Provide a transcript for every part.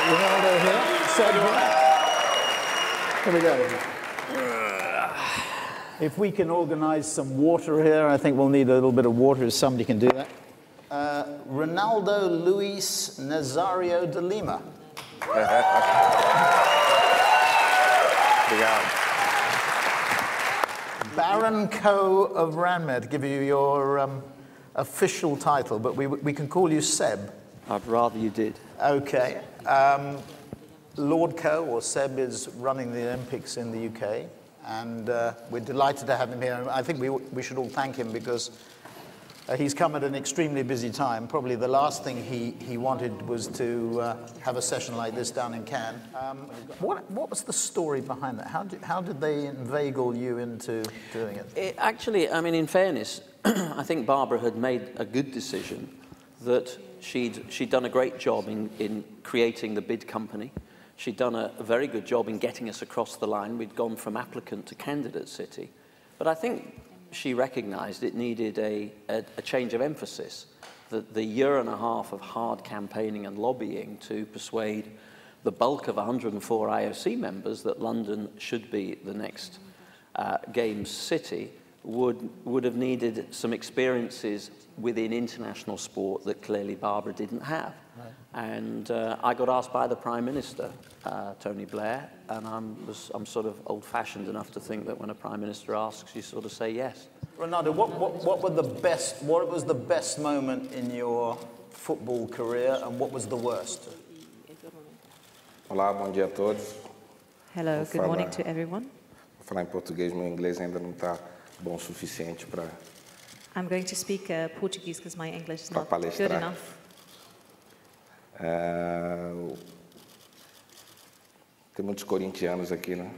Ronaldo here. Seb here. Here we go. If we can organize some water here, I think we'll need a little bit of water if somebody can do that. Ronaldo Luis Nazario de Lima. Baron Coe of Ranmed, to give you your official title, but we can call you Seb. I'd rather you did. Okay. Lord Coe, or Seb, is running the Olympics in the UK, and we're delighted to have him here. I think we should all thank him because he's come at an extremely busy time. Probably the last thing he wanted was to have a session like this down in Cannes. What was the story behind that? How did they inveigle you into doing it? Actually, I mean, in fairness, I think Barbara had made a good decision that she'd done a great job in creating the bid company. She'd done a very good job in getting us across the line. We'd gone from applicant to candidate city. But I think she recognised it needed a change of emphasis, that the year and a half of hard campaigning and lobbying to persuade the bulk of 104 IOC members that London should be the next Games city would have needed some experiences within international sport that clearly Barbara didn't have. Right. And I got asked by the Prime Minister, Tony Blair, and I'm sort of old-fashioned enough to think that when a Prime Minister asks, you sort of say yes. Ronaldo, what was the best moment in your football career, and what was the worst? Olá, bom dia a todos. Hello, good morning to everyone. Vou falar em português, meu inglês ainda não está bom o suficiente para. I'm going to speak Portuguese because my English is not palestrar. good enough. Tem muitos corintianos aqui, né?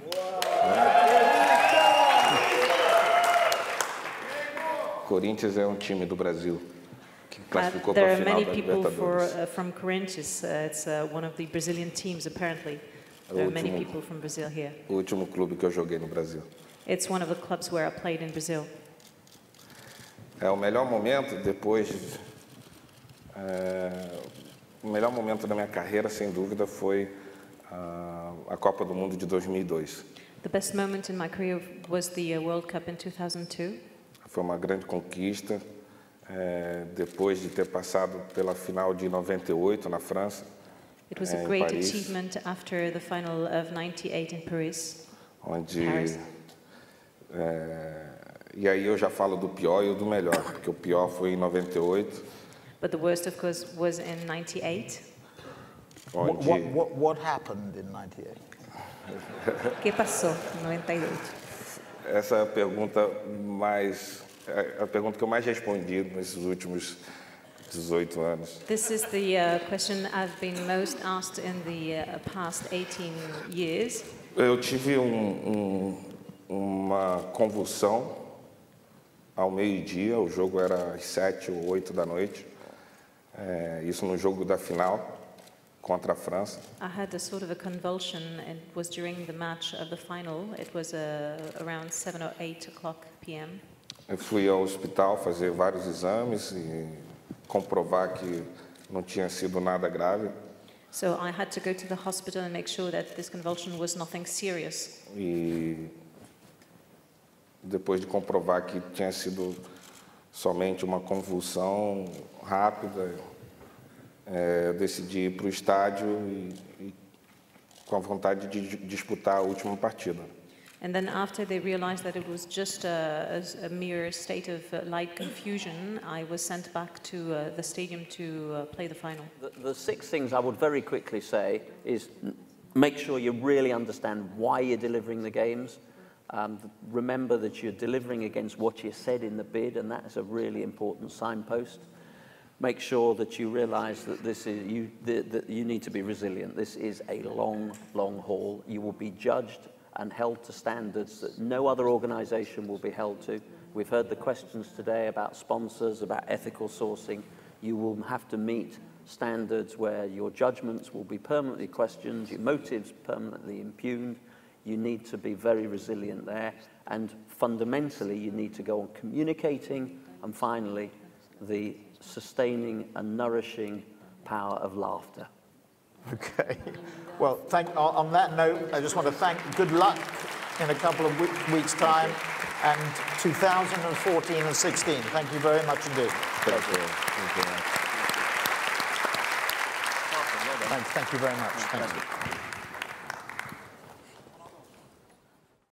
Corinthians é time do Brasil que classificou para a final da Libertadores. There are many people from Corinthians. It's one of the Brazilian teams, apparently. There are many people from Brazil here. O último clube que eu joguei no Brasil. It's one of the clubs where I played in Brazil. O melhor momento depois, o melhor momento da minha carreira, sem dúvida, foi a Copa do Mundo de 2002. The best moment in my career was the World Cup in 2002. Foi uma grande conquista, depois de ter passado pela final de 98 na França. It was a great achievement after the final of 98 in Paris. Onde e aí eu já falo do pior e do melhor, porque o pior foi em 98. But the worst, of course, was in 98. What happened in 98? Que passou em 98? Essa é a pergunta que eu mais respondi nesses últimos 18 anos. This is the question I've been most asked in the past 18 years. Eu tive uma convulsão ao meio-dia, o jogo era às 7 ou 8 da noite, isso no jogo da final contra a França. I had a sort of a convulsion, and it was during the match of the final. It was around 7 or 8 o'clock p.m. Eu fui ao hospital fazer vários exames e comprovar que não tinha sido nada grave. So I had to go to the hospital and make sure that this convulsion was nothing serious. E depois de comprovar que tinha sido somente uma convulsão rápida, eu decidi ir para o estádio e com a vontade de disputar a última partida. And then after they realized that it was just a mere state of light confusion, I was sent back to the stadium to play the final. The 6 things I would very quickly say is make sure you really understand why you're delivering the games. Remember that you're delivering against what you said in the bid, and that is a really important signpost. Make sure that you realize that that you need to be resilient. This is a long, long haul. You will be judged and held to standards that no other organisation will be held to. We've heard the questions today about sponsors, about ethical sourcing. You will have to meet standards where your judgments will be permanently questioned, your motives permanently impugned. You need to be very resilient there, and fundamentally you need to go on communicating, and finally the sustaining and nourishing power of laughter. Okay. Well, on that note, I just want to thank, good luck in a couple of weeks' time, and 2014 and 16. Thank you very much indeed. Thank you. Thank you. Thank you very much. Thank you.